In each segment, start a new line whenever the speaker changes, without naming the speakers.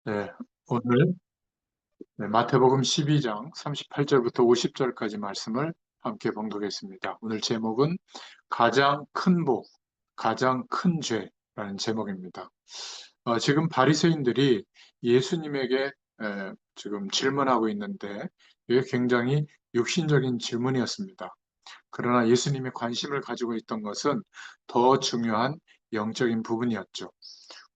네, 오늘 마태복음 12장 38절부터 50절까지 말씀을 함께 봉독했습니다. 오늘 제목은 가장 큰 복, 가장 큰 죄라는 제목입니다. 지금 바리새인들이 예수님에게 지금 질문하고 있는데 이게 굉장히 육신적인 질문이었습니다. 그러나 예수님이 관심을 가지고 있던 것은 더 중요한 영적인 부분이었죠.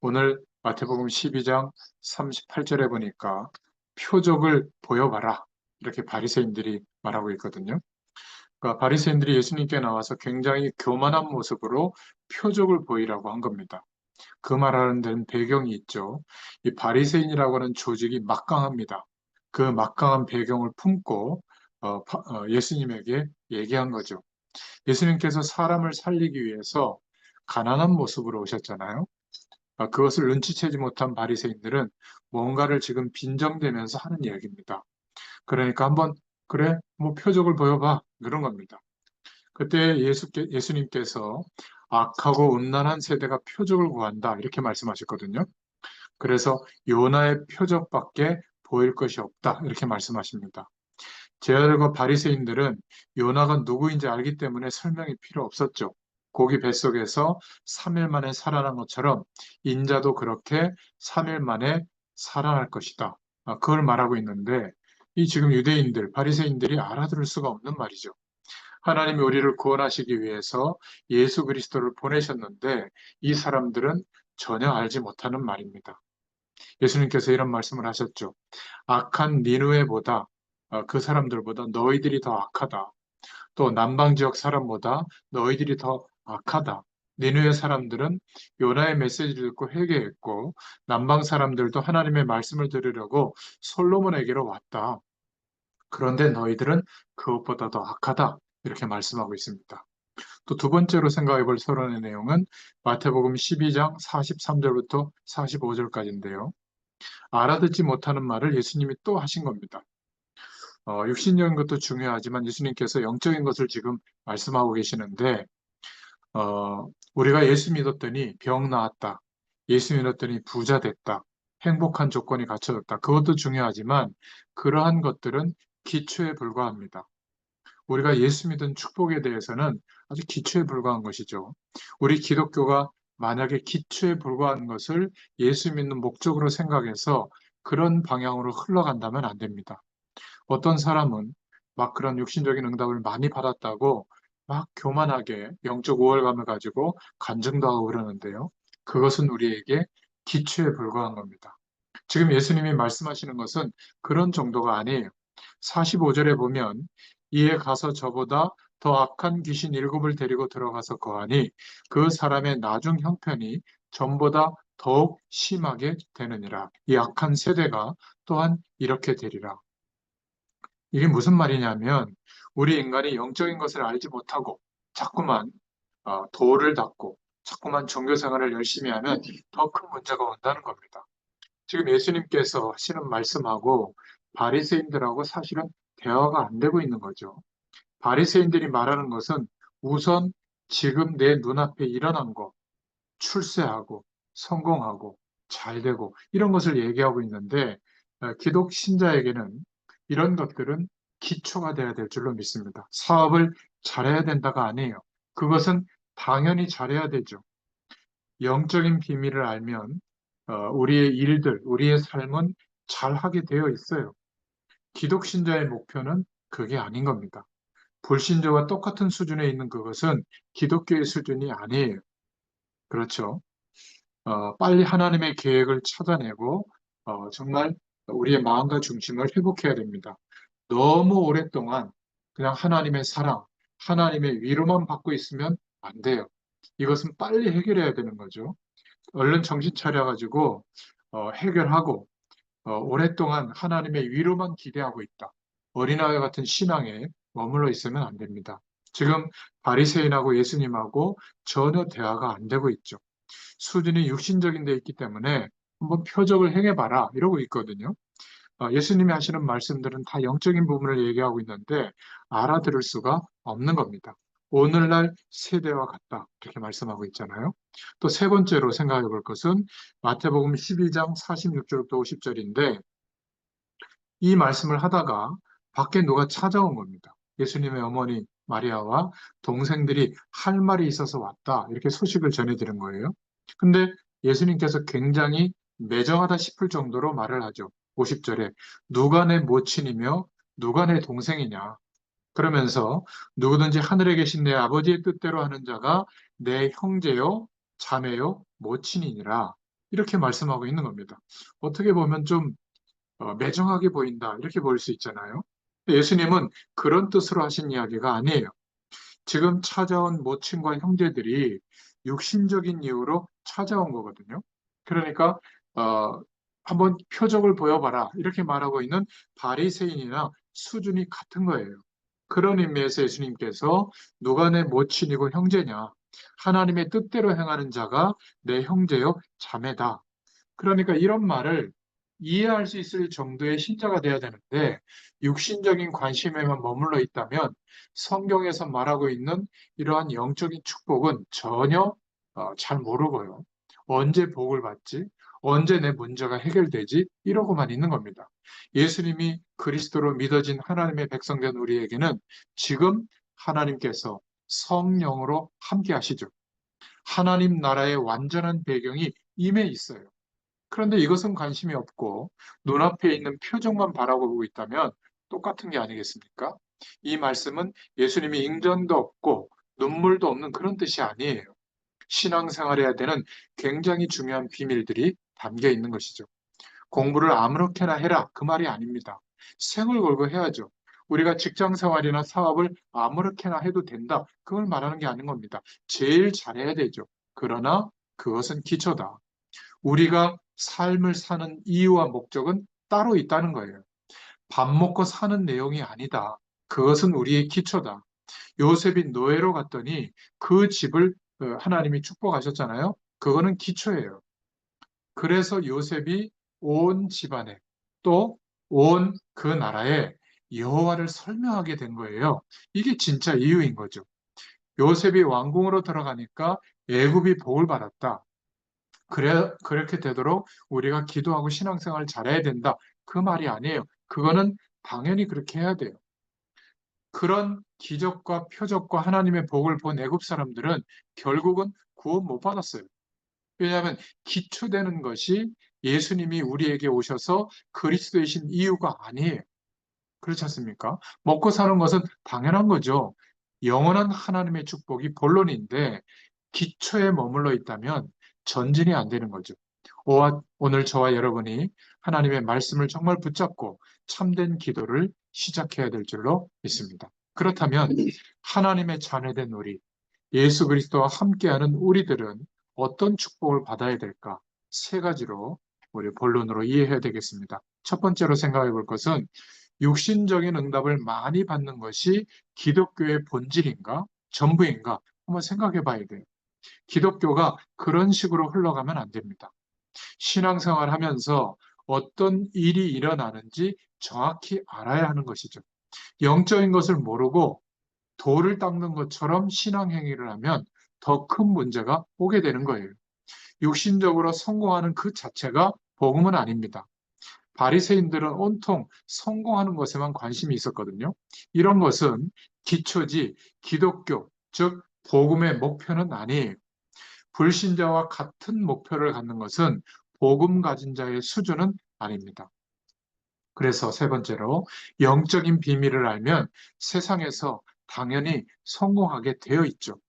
오늘 마태복음 12장 38절에 보니까 표적을 보여봐라. 이렇게 바리새인들이 말하고 있거든요. 그러니까 바리새인들이 예수님께 나와서 굉장히 교만한 모습으로 표적을 보이라고 한 겁니다. 그 말하는 데는 배경이 있죠. 이 바리새인이라고 하는 조직이 막강합니다. 그 막강한 배경을 품고 예수님에게 얘기한 거죠. 예수님께서 사람을 살리기 위해서 가난한 모습으로 오셨잖아요. 그것을 눈치채지 못한 바리새인들은 뭔가를 지금 빈정대면서 하는 이야기입니다. 그러니까 한번 그래 뭐 표적을 보여봐 그런 겁니다. 그때 예수님께서 악하고 음란한 세대가 표적을 구한다 이렇게 말씀하셨거든요. 그래서 요나의 표적밖에 보일 것이 없다 이렇게 말씀하십니다. 제자들과 바리새인들은 요나가 누구인지 알기 때문에 설명이 필요 없었죠. 고기 뱃속에서 3일 만에 살아난 것처럼 인자도 그렇게 3일 만에 살아날 것이다. 그걸 말하고 있는데 이 지금 유대인들, 바리새인들이 알아들을 수가 없는 말이죠. 하나님이 우리를 구원하시기 위해서 예수 그리스도를 보내셨는데 이 사람들은 전혀 알지 못하는 말입니다. 예수님께서 이런 말씀을 하셨죠. 악한 니느웨보다 그 사람들보다 너희들이 더 악하다. 또 남방 지역 사람보다 너희들이 더 악하다. 니느웨 사람들은 요나의 메시지를 듣고 회개했고 남방 사람들도 하나님의 말씀을 들으려고 솔로몬에게로 왔다. 그런데 너희들은 그것보다 더 악하다. 이렇게 말씀하고 있습니다. 또 두 번째로 생각해 볼 서론의 내용은 마태복음 12장 43절부터 45절까지인데요. 알아듣지 못하는 말을 예수님이 또 하신 겁니다. 육신적인 것도 중요하지만 예수님께서 영적인 것을 지금 말씀하고 계시는데, 우리가 예수 믿었더니 병 나았다. 예수 믿었더니 부자 됐다. 행복한 조건이 갖춰졌다. 그것도 중요하지만 그러한 것들은 기초에 불과합니다. 우리가 예수 믿은 축복에 대해서는 아주 기초에 불과한 것이죠. 우리 기독교가 만약에 기초에 불과한 것을 예수 믿는 목적으로 생각해서 그런 방향으로 흘러간다면 안 됩니다. 어떤 사람은 막 그런 육신적인 응답을 많이 받았다고 막 교만하게 영적 우월감을 가지고 간증도 하고 그러는데요. 그것은 우리에게 기초에 불과한 겁니다. 지금 예수님이 말씀하시는 것은 그런 정도가 아니에요. 45절에 보면 이에 가서 저보다 더 악한 귀신 일곱을 데리고 들어가서 거하니 그 사람의 나중 형편이 전보다 더욱 심하게 되느니라. 이 악한 세대가 또한 이렇게 되리라. 이게 무슨 말이냐면 우리 인간이 영적인 것을 알지 못하고 자꾸만 도를 닦고 자꾸만 종교 생활을 열심히 하면 더 큰 문제가 온다는 겁니다. 지금 예수님께서 하시는 말씀하고 바리새인들하고 사실은 대화가 안 되고 있는 거죠. 바리새인들이 말하는 것은 우선 지금 내 눈앞에 일어난 것, 출세하고 성공하고 잘 되고 이런 것을 얘기하고 있는데 기독 신자에게는 이런 것들은 기초가 돼야 될 줄로 믿습니다. 사업을 잘해야 된다가 아니에요. 그것은 당연히 잘해야 되죠. 영적인 비밀을 알면 우리의 일들, 우리의 삶은 잘하게 되어 있어요. 기독 신자의 목표는 그게 아닌 겁니다. 불신자와 똑같은 수준에 있는 그것은 기독교의 수준이 아니에요. 그렇죠. 빨리 하나님의 계획을 찾아내고 정말 우리의 마음과 중심을 회복해야 됩니다. 너무 오랫동안 그냥 하나님의 사랑, 하나님의 위로만 받고 있으면 안 돼요. 이것은 빨리 해결해야 되는 거죠. 얼른 정신 차려가지고 해결하고 오랫동안 하나님의 위로만 기대하고 있다. 어린아이 같은 신앙에 머물러 있으면 안 됩니다. 지금 바리새인하고 예수님하고 전혀 대화가 안 되고 있죠. 수준이 육신적인 데 있기 때문에 한번 표적을 행해봐라 이러고 있거든요. 예수님이 하시는 말씀들은 다 영적인 부분을 얘기하고 있는데 알아들을 수가 없는 겁니다. 오늘날 세대와 같다. 이렇게 말씀하고 있잖아요. 또 세 번째로 생각해 볼 것은 마태복음 12장 46절부터 50절인데 이 말씀을 하다가 밖에 누가 찾아온 겁니다. 예수님의 어머니 마리아와 동생들이 할 말이 있어서 왔다. 이렇게 소식을 전해드린 거예요. 근데 예수님께서 굉장히 매정하다 싶을 정도로 말을 하죠. 50절에 누가 내 모친이며 누가 내 동생이냐. 그러면서 누구든지 하늘에 계신 내 아버지의 뜻대로 하는 자가 내 형제요, 자매요, 모친이니라. 이렇게 말씀하고 있는 겁니다. 어떻게 보면 좀 매정하게 보인다. 이렇게 볼 수 있잖아요. 예수님은 그런 뜻으로 하신 이야기가 아니에요. 지금 찾아온 모친과 형제들이 육신적인 이유로 찾아온 거거든요. 그러니까 한번 표적을 보여봐라 이렇게 말하고 있는 바리새인이나 수준이 같은 거예요. 그런 의미에서 예수님께서 누가 내 모친이고 형제냐? 하나님의 뜻대로 행하는 자가 내 형제요 자매다. 그러니까 이런 말을 이해할 수 있을 정도의 신자가 돼야 되는데 육신적인 관심에만 머물러 있다면 성경에서 말하고 있는 이러한 영적인 축복은 전혀 잘 모르고요. 언제 복을 받지? 언제 내 문제가 해결되지? 이러고만 있는 겁니다. 예수님이 그리스도로 믿어진 하나님의 백성된 우리에게는 지금 하나님께서 성령으로 함께 하시죠. 하나님 나라의 완전한 배경이 임해 있어요. 그런데 이것은 관심이 없고 눈앞에 있는 표정만 바라보고 있다면 똑같은 게 아니겠습니까? 이 말씀은 예수님이 ing전도 없고 눈물도 없는 그런 뜻이 아니에요. 신앙생활해야 되는 굉장히 중요한 비밀들이 담겨 있는 것이죠. 공부를 아무렇게나 해라 그 말이 아닙니다. 생을 걸고 해야죠. 우리가 직장 생활이나 사업을 아무렇게나 해도 된다. 그걸 말하는 게 아닌 겁니다. 제일 잘해야 되죠. 그러나 그것은 기초다. 우리가 삶을 사는 이유와 목적은 따로 있다는 거예요. 밥 먹고 사는 내용이 아니다. 그것은 우리의 기초다. 요셉이 노예로 갔더니 그 집을 하나님이 축복하셨잖아요. 그거는 기초예요. 그래서 요셉이 온 집안에 또 온 그 나라에 여호와를 설명하게 된 거예요. 이게 진짜 이유인 거죠. 요셉이 왕궁으로 들어가니까 애굽이 복을 받았다. 그렇게 되도록 우리가 기도하고 신앙생활을 잘해야 된다. 그 말이 아니에요. 그거는 당연히 그렇게 해야 돼요. 그런 기적과 표적과 하나님의 복을 본 애굽 사람들은 결국은 구원 못 받았어요. 왜냐하면 기초되는 것이 예수님이 우리에게 오셔서 그리스도이신 이유가 아니에요. 그렇지 않습니까? 먹고 사는 것은 당연한 거죠. 영원한 하나님의 축복이 본론인데 기초에 머물러 있다면 전진이 안 되는 거죠. 오늘 저와 여러분이 하나님의 말씀을 정말 붙잡고 참된 기도를 시작해야 될 줄로 믿습니다. 그렇다면 하나님의 자녀된 우리, 예수 그리스도와 함께하는 우리들은 어떤 축복을 받아야 될까? 세 가지로 우리 본론으로 이해해야 되겠습니다. 첫 번째로 생각해 볼 것은 육신적인 응답을 많이 받는 것이 기독교의 본질인가? 전부인가? 한번 생각해 봐야 돼요. 기독교가 그런 식으로 흘러가면 안 됩니다. 신앙생활 하면서 어떤 일이 일어나는지 정확히 알아야 하는 것이죠. 영적인 것을 모르고 돌을 닦는 것처럼 신앙 행위를 하면 더 큰 문제가 오게 되는 거예요. 육신적으로 성공하는 그 자체가 복음은 아닙니다. 바리새인들은 온통 성공하는 것에만 관심이 있었거든요. 이런 것은 기초지 기독교, 즉 복음의 목표는 아니에요. 불신자와 같은 목표를 갖는 것은 복음 가진 자의 수준은 아닙니다. 그래서 세 번째로 영적인 비밀을 알면 세상에서 당연히 성공하게 되어 있죠.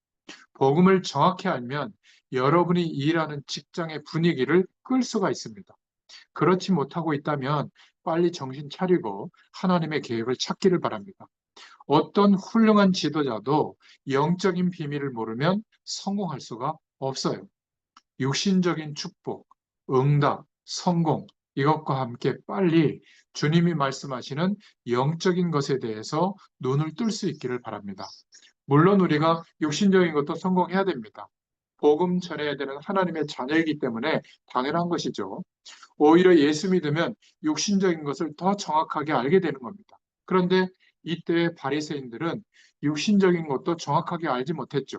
복음을 정확히 알면 여러분이 일하는 직장의 분위기를 끌 수가 있습니다. 그렇지 못하고 있다면 빨리 정신 차리고 하나님의 계획을 찾기를 바랍니다. 어떤 훌륭한 지도자도 영적인 비밀을 모르면 성공할 수가 없어요. 육신적인 축복, 응답, 성공, 이것과 함께 빨리 주님이 말씀하시는 영적인 것에 대해서 눈을 뜰 수 있기를 바랍니다. 물론 우리가 육신적인 것도 성공해야 됩니다. 복음 전해야 되는 하나님의 자녀이기 때문에 당연한 것이죠. 오히려 예수 믿으면 육신적인 것을 더 정확하게 알게 되는 겁니다. 그런데 이때 바리새인들은 육신적인 것도 정확하게 알지 못했죠.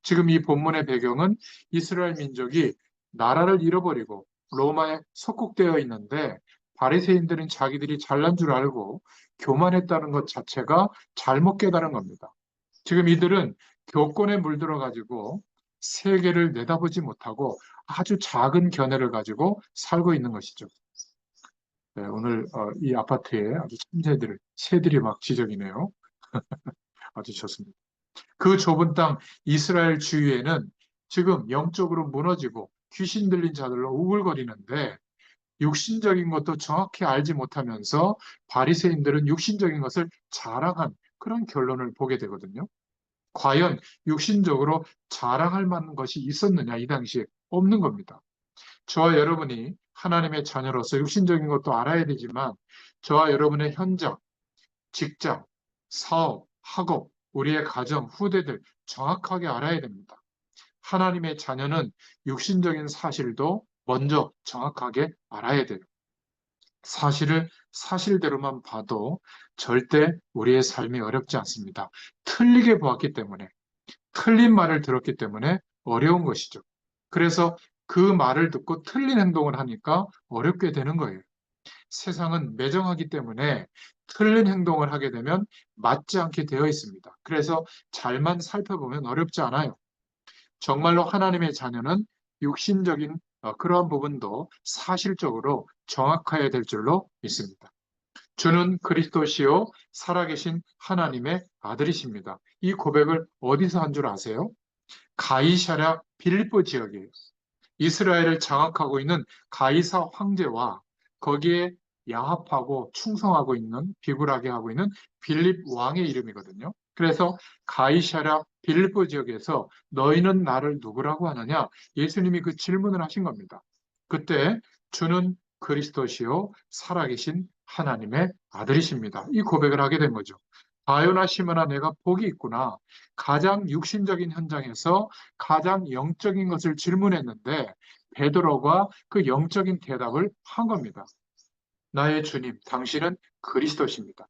지금 이 본문의 배경은 이스라엘 민족이 나라를 잃어버리고 로마에 속국되어 있는데 바리새인들은 자기들이 잘난 줄 알고 교만했다는 것 자체가 잘못 깨달은 겁니다. 지금 이들은 교권에 물들어 가지고 세계를 내다보지 못하고 아주 작은 견해를 가지고 살고 있는 것이죠. 네, 오늘 이 아파트에 아주 새들이 막 지저귀네요. 아주 좋습니다. 그 좁은 땅 이스라엘 주위에는 지금 영적으로 무너지고 귀신 들린 자들로 우글거리는데 육신적인 것도 정확히 알지 못하면서 바리새인들은 육신적인 것을 자랑한 그런 결론을 보게 되거든요. 과연 육신적으로 자랑할 만한 것이 있었느냐, 이 당시에 없는 겁니다. 저와 여러분이 하나님의 자녀로서 육신적인 것도 알아야 되지만 저와 여러분의 현장, 직장, 사업, 학업, 우리의 가정, 후대들 정확하게 알아야 됩니다. 하나님의 자녀는 육신적인 사실도 먼저 정확하게 알아야 돼요. 사실을 사실대로만 봐도 절대 우리의 삶이 어렵지 않습니다. 틀리게 보았기 때문에, 틀린 말을 들었기 때문에 어려운 것이죠. 그래서 그 말을 듣고 틀린 행동을 하니까 어렵게 되는 거예요. 세상은 매정하기 때문에 틀린 행동을 하게 되면 맞지 않게 되어 있습니다. 그래서 잘만 살펴보면 어렵지 않아요. 정말로 하나님의 자녀는 육신적인 그러한 부분도 사실적으로 정확해야 될 줄로 믿습니다. 주는 그리스도시요 살아계신 하나님의 아들이십니다. 이 고백을 어디서 한 줄 아세요? 가이사랴 빌립보 지역이에요. 이스라엘을 장악하고 있는 가이사 황제와 거기에 야합하고 충성하고 있는 비굴하게 하고 있는 빌립 왕의 이름이거든요. 그래서 가이사랴 빌립보 지역에서 너희는 나를 누구라고 하느냐? 예수님이 그 질문을 하신 겁니다. 그때 주는 그리스도시요 살아계신 하나님의 아들이십니다. 이 고백을 하게 된 거죠. 바요나 시므나 내가 복이 있구나. 가장 육신적인 현장에서 가장 영적인 것을 질문했는데 베드로가 그 영적인 대답을 한 겁니다. 나의 주님, 당신은 그리스도십니다.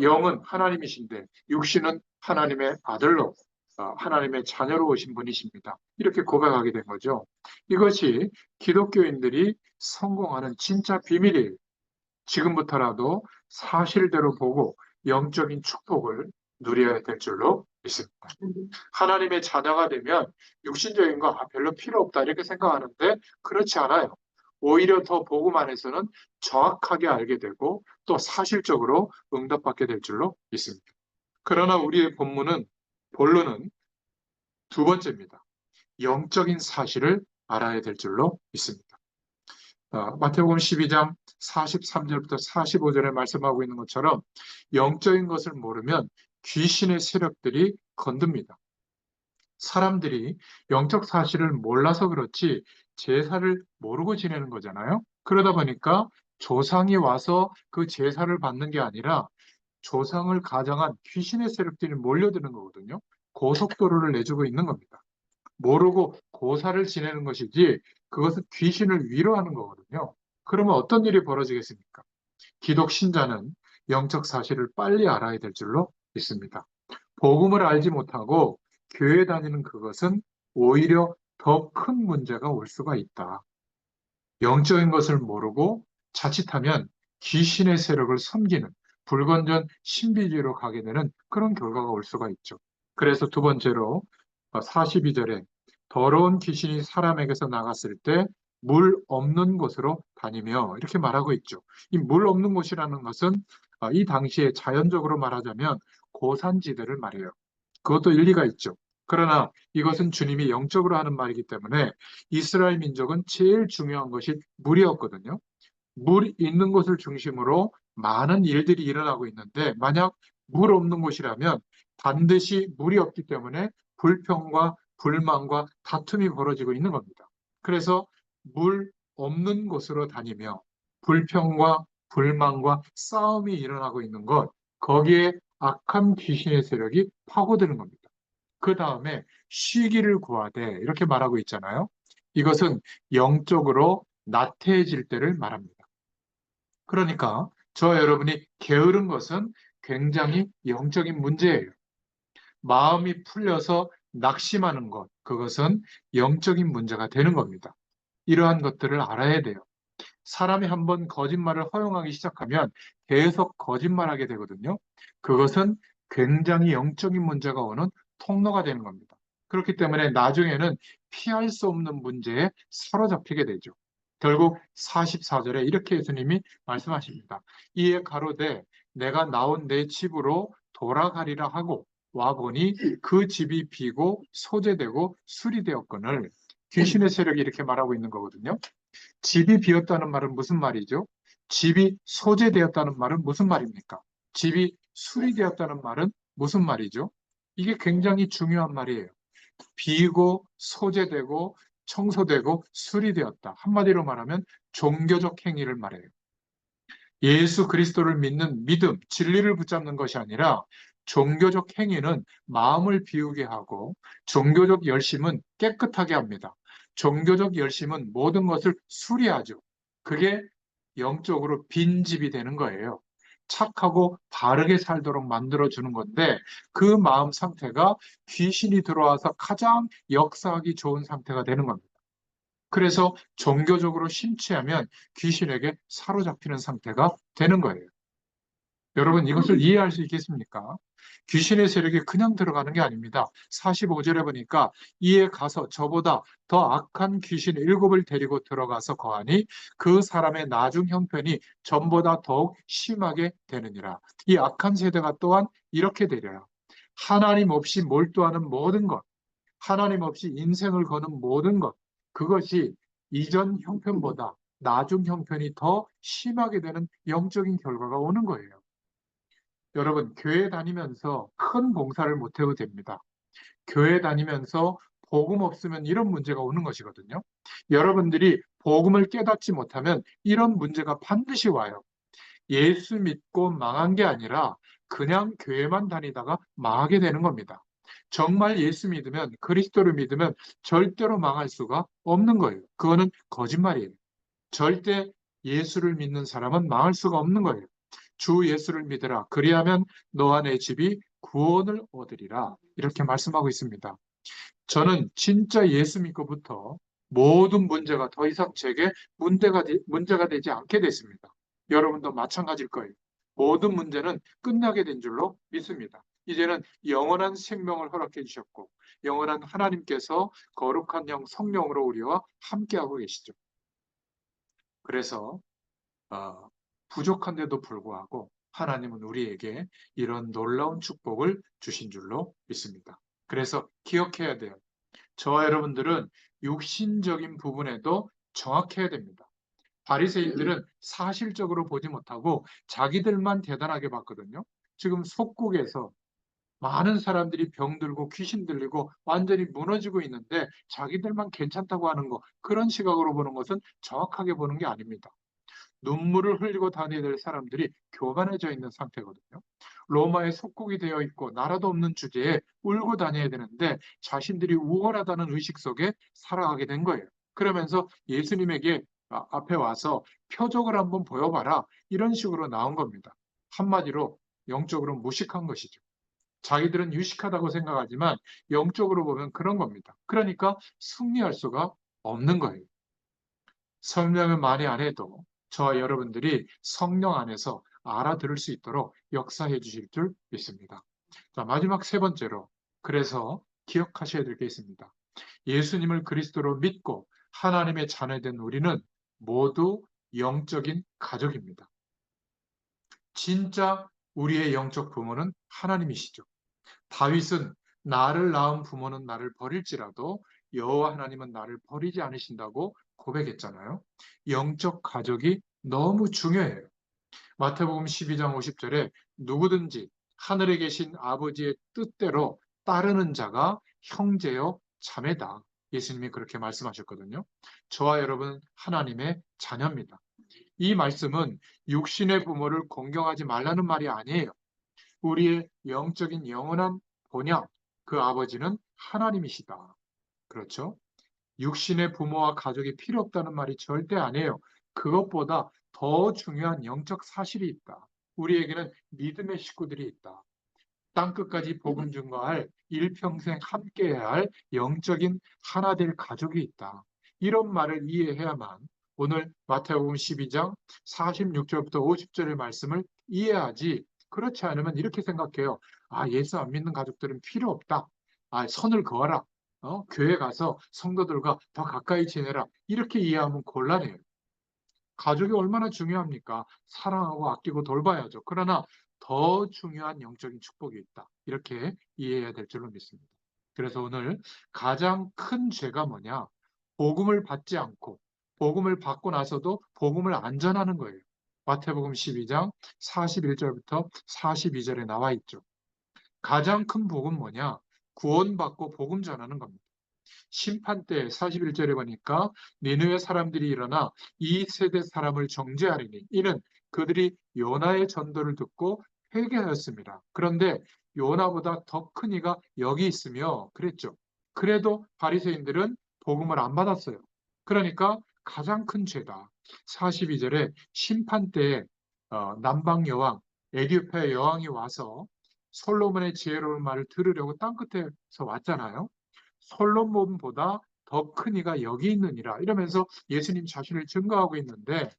영은 하나님이신데 육신은 하나님의 아들로 하나님의 자녀로 오신 분이십니다. 이렇게 고백하게 된 거죠. 이것이 기독교인들이 성공하는 진짜 비밀이에요. 지금부터라도 사실대로 보고 영적인 축복을 누려야 될 줄로 믿습니다. 하나님의 자녀가 되면 육신적인 거 별로 필요 없다 이렇게 생각하는데 그렇지 않아요. 오히려 더 복음 안에서는 정확하게 알게 되고 또 사실적으로 응답받게 될 줄로 믿습니다. 그러나 우리의 본론은 두 번째입니다. 영적인 사실을 알아야 될 줄로 믿습니다. 마태복음 12장 43절부터 45절에 말씀하고 있는 것처럼 영적인 것을 모르면 귀신의 세력들이 건듭니다. 사람들이 영적 사실을 몰라서 그렇지 제사를 모르고 지내는 거잖아요. 그러다 보니까 조상이 와서 그 제사를 받는 게 아니라 조상을 가장한 귀신의 세력들이 몰려드는 거거든요. 고속도로를 내주고 있는 겁니다. 모르고 고사를 지내는 것이지 그것은 귀신을 위로하는 거거든요. 그러면 어떤 일이 벌어지겠습니까? 기독 신자는 영적 사실을 빨리 알아야 될 줄로 믿습니다. 복음을 알지 못하고 교회 다니는 그것은 오히려 더 큰 문제가 올 수가 있다. 영적인 것을 모르고 자칫하면 귀신의 세력을 섬기는 불건전 신비주의로 가게 되는 그런 결과가 올 수가 있죠. 그래서 두 번째로 42절에 더러운 귀신이 사람에게서 나갔을 때 물 없는 곳으로 다니며 이렇게 말하고 있죠. 이 물 없는 곳이라는 것은 이 당시에 자연적으로 말하자면 고산지대를 말해요. 그것도 일리가 있죠. 그러나 이것은 주님이 영적으로 하는 말이기 때문에 이스라엘 민족은 제일 중요한 것이 물이었거든요. 물 있는 곳을 중심으로 많은 일들이 일어나고 있는데 만약 물 없는 곳이라면 반드시 물이 없기 때문에 불평과 불만과 다툼이 벌어지고 있는 겁니다. 그래서 물 없는 곳으로 다니며 불평과 불만과 싸움이 일어나고 있는 것, 거기에 악한 귀신의 세력이 파고드는 겁니다. 그 다음에 쉬기를 구하되 이렇게 말하고 있잖아요. 이것은 영적으로 나태해질 때를 말합니다. 그러니까 저 여러분이 게으른 것은 굉장히 영적인 문제예요. 마음이 풀려서 낙심하는 것, 그것은 영적인 문제가 되는 겁니다. 이러한 것들을 알아야 돼요. 사람이 한번 거짓말을 허용하기 시작하면 계속 거짓말하게 되거든요. 그것은 굉장히 영적인 문제가 오는 통로가 되는 겁니다. 그렇기 때문에 나중에는 피할 수 없는 문제에 사로잡히게 되죠. 결국 44절에 이렇게 예수님이 말씀하십니다. 이에 가로되 내가 나온 내 집으로 돌아가리라 하고 와보니 그 집이 비고 소재되고 수리되었거늘. 귀신의 세력이 이렇게 말하고 있는 거거든요. 집이 비었다는 말은 무슨 말이죠? 집이 소재되었다는 말은 무슨 말입니까? 집이 수리되었다는 말은 무슨 말이죠? 이게 굉장히 중요한 말이에요. 비고 소재되고 청소되고 수리되었다. 한마디로 말하면 종교적 행위를 말해요. 예수 그리스도를 믿는 믿음, 진리를 붙잡는 것이 아니라 종교적 행위는 마음을 비우게 하고 종교적 열심은 깨끗하게 합니다. 종교적 열심은 모든 것을 수리하죠. 그게 영적으로 빈집이 되는 거예요. 착하고 바르게 살도록 만들어주는 건데 그 마음 상태가 귀신이 들어와서 가장 역사하기 좋은 상태가 되는 겁니다. 그래서 종교적으로 심취하면 귀신에게 사로잡히는 상태가 되는 거예요. 여러분, 이것을 이해할 수 있겠습니까? 귀신의 세력이 그냥 들어가는 게 아닙니다. 45절에 보니까 이에 가서 저보다 더 악한 귀신 7을 데리고 들어가서 거하니 그 사람의 나중 형편이 전보다 더욱 심하게 되느니라. 이 악한 세대가 또한 이렇게 되리라. 하나님 없이 몰두하는 모든 것, 하나님 없이 인생을 거는 모든 것, 그것이 이전 형편보다 나중 형편이 더 심하게 되는 영적인 결과가 오는 거예요. 여러분, 교회 다니면서 큰 봉사를 못 해도 됩니다. 교회 다니면서 복음 없으면 이런 문제가 오는 것이거든요. 여러분들이 복음을 깨닫지 못하면 이런 문제가 반드시 와요. 예수 믿고 망한 게 아니라 그냥 교회만 다니다가 망하게 되는 겁니다. 정말 예수 믿으면, 그리스도를 믿으면 절대로 망할 수가 없는 거예요. 그거는 거짓말이에요. 절대 예수를 믿는 사람은 망할 수가 없는 거예요. 주 예수를 믿으라. 그리하면 너와 내 집이 구원을 얻으리라. 이렇게 말씀하고 있습니다. 저는 진짜 예수 믿고부터 모든 문제가 더 이상 제게 문제가 되지 않게 됐습니다. 여러분도 마찬가지일 거예요. 모든 문제는 끝나게 된 줄로 믿습니다. 이제는 영원한 생명을 허락해 주셨고, 영원한 하나님께서 거룩한 영 성령으로 우리와 함께하고 계시죠. 그래서 어, 부족한데도 불구하고 하나님은 우리에게 이런 놀라운 축복을 주신 줄로 믿습니다. 그래서 기억해야 돼요. 저와 여러분들은 육신적인 부분에도 정확해야 됩니다. 바리새인들은 사실적으로 보지 못하고 자기들만 대단하게 봤거든요. 지금 속국에서 많은 사람들이 병들고 귀신 들리고 완전히 무너지고 있는데 자기들만 괜찮다고 하는 거, 그런 시각으로 보는 것은 정확하게 보는 게 아닙니다. 눈물을 흘리고 다녀야 될 사람들이 교만해져 있는 상태거든요. 로마의 속국이 되어 있고 나라도 없는 주제에 울고 다녀야 되는데 자신들이 우월하다는 의식 속에 살아가게 된 거예요. 그러면서 예수님에게 앞에 와서 표적을 한번 보여봐라, 이런 식으로 나온 겁니다. 한마디로 영적으로 무식한 것이죠. 자기들은 유식하다고 생각하지만 영적으로 보면 그런 겁니다. 그러니까 승리할 수가 없는 거예요. 설명을 많이 안 해도 저와 여러분들이 성령 안에서 알아들을 수 있도록 역사해 주실 줄 믿습니다. 자, 마지막 세 번째로, 그래서 기억하셔야 될 게 있습니다. 예수님을 그리스도로 믿고 하나님의 자녀된 우리는 모두 영적인 가족입니다. 진짜 우리의 영적 부모는 하나님이시죠. 다윗은 나를 낳은 부모는 나를 버릴지라도 여호와 하나님은 나를 버리지 않으신다고 고백했잖아요. 영적 가족이 너무 중요해요. 마태복음 12장 50절에 누구든지 하늘에 계신 아버지의 뜻대로 따르는 자가 형제요 자매다. 예수님이 그렇게 말씀하셨거든요. 저와 여러분 하나님의 자녀입니다. 이 말씀은 육신의 부모를 공경하지 말라는 말이 아니에요. 우리의 영적인 영원한 본향, 그 아버지는 하나님이시다. 그렇죠? 육신의 부모와 가족이 필요 없다는 말이 절대 아니에요. 그것보다 더 중요한 영적 사실이 있다. 우리에게는 믿음의 식구들이 있다. 땅끝까지 복음 증거할 일평생 함께해야 할 영적인 하나 될 가족이 있다. 이런 말을 이해해야만 오늘 마태복음 12장 46절부터 50절의 말씀을 이해하지, 그렇지 않으면 이렇게 생각해요. 아, 예수 안 믿는 가족들은 필요 없다. 아, 선을 그어라. 교회 가서 성도들과 더 가까이 지내라. 이렇게 이해하면 곤란해요. 가족이 얼마나 중요합니까? 사랑하고 아끼고 돌봐야죠. 그러나 더 중요한 영적인 축복이 있다. 이렇게 이해해야 될 줄로 믿습니다. 그래서 오늘 가장 큰 죄가 뭐냐? 복음을 받지 않고 복음을 받고 나서도 복음을 안 전하는 거예요. 마태복음 12장 41절부터 42절에 나와 있죠. 가장 큰 복은 뭐냐? 구원받고 복음 전하는 겁니다. 심판 때 41절에 보니까 니느웨 사람들이 일어나 이 세대 사람을 정죄하리니 이는 그들이 요나의 전도를 듣고 회개하였습니다. 그런데 요나보다 더 큰 이가 여기 있으며 그랬죠. 그래도 바리새인들은 복음을 안 받았어요. 그러니까 가장 큰 죄다. 42절에 심판 때에 남방 여왕 에디오피아 여왕이 와서 솔로몬의 지혜로운 말을 들으려고 땅끝에서 왔잖아요. 솔로몬보다 더 큰 이가 여기 있느니라 이러면서 예수님 자신을 증거하고 있는데,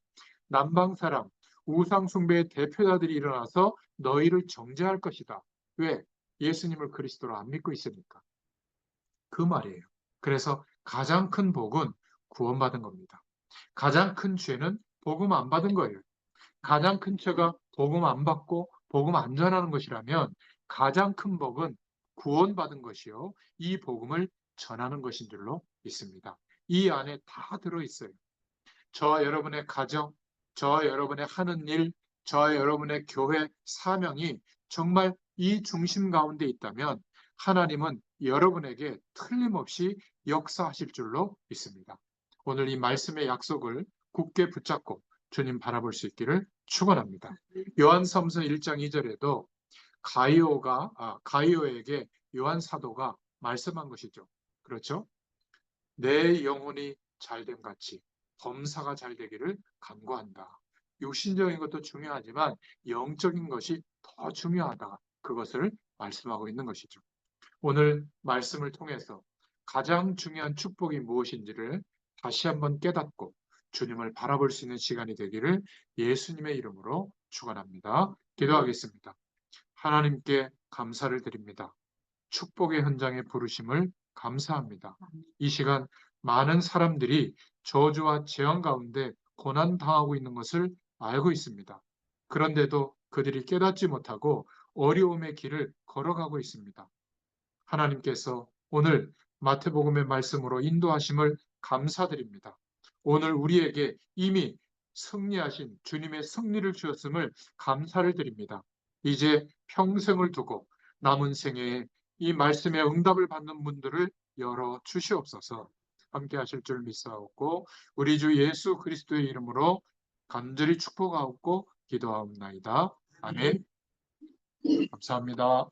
남방 사람 우상 숭배의 대표자들이 일어나서 너희를 정죄할 것이다. 왜? 예수님을 그리스도로 안 믿고 있으니까. 그 말이에요. 그래서 가장 큰 복은 구원받은 겁니다. 가장 큰 죄는 복음 안 받은 거예요. 가장 큰 죄가 복음 안 받고 복음 안 전하는 것이라면 가장 큰 복은 구원받은 것이요. 이 복음을 전하는 것인 줄로 믿습니다. 이 안에 다 들어있어요. 저와 여러분의 가정, 저와 여러분의 하는 일, 저와 여러분의 교회 사명이 정말 이 중심 가운데 있다면 하나님은 여러분에게 틀림없이 역사하실 줄로 믿습니다. 오늘 이 말씀의 약속을 굳게 붙잡고 주님 바라볼 수 있기를 축원합니다. 요한서서 1장 2절에도 가이오에게 요한 사도가 말씀한 것이죠. 그렇죠? 내 영혼이 잘됨 같이 범사가 잘 되기를 간구한다. 육신적인 것도 중요하지만 영적인 것이 더 중요하다. 그것을 말씀하고 있는 것이죠. 오늘 말씀을 통해서 가장 중요한 축복이 무엇인지를 다시 한번 깨닫고 주님을 바라볼 수 있는 시간이 되기를 예수님의 이름으로 축원합니다. 기도하겠습니다. 하나님께 감사를 드립니다. 축복의 현장에 부르심을 감사합니다. 이 시간 많은 사람들이 저주와 재앙 가운데 고난 당하고 있는 것을 알고 있습니다. 그런데도 그들이 깨닫지 못하고 어려움의 길을 걸어가고 있습니다. 하나님께서 오늘 마태복음의 말씀으로 인도하심을 감사드립니다. 오늘 우리에게 이미 승리하신 주님의 승리를 주었음을 감사를 드립니다. 이제 평생을 두고 남은 생애에 이 말씀의 응답을 받는 문들을 열어 주시옵소서. 함께 하실 줄 믿사옵고 우리 주 예수 그리스도의 이름으로 간절히 축복하옵고 기도하옵나이다. 아멘. 감사합니다.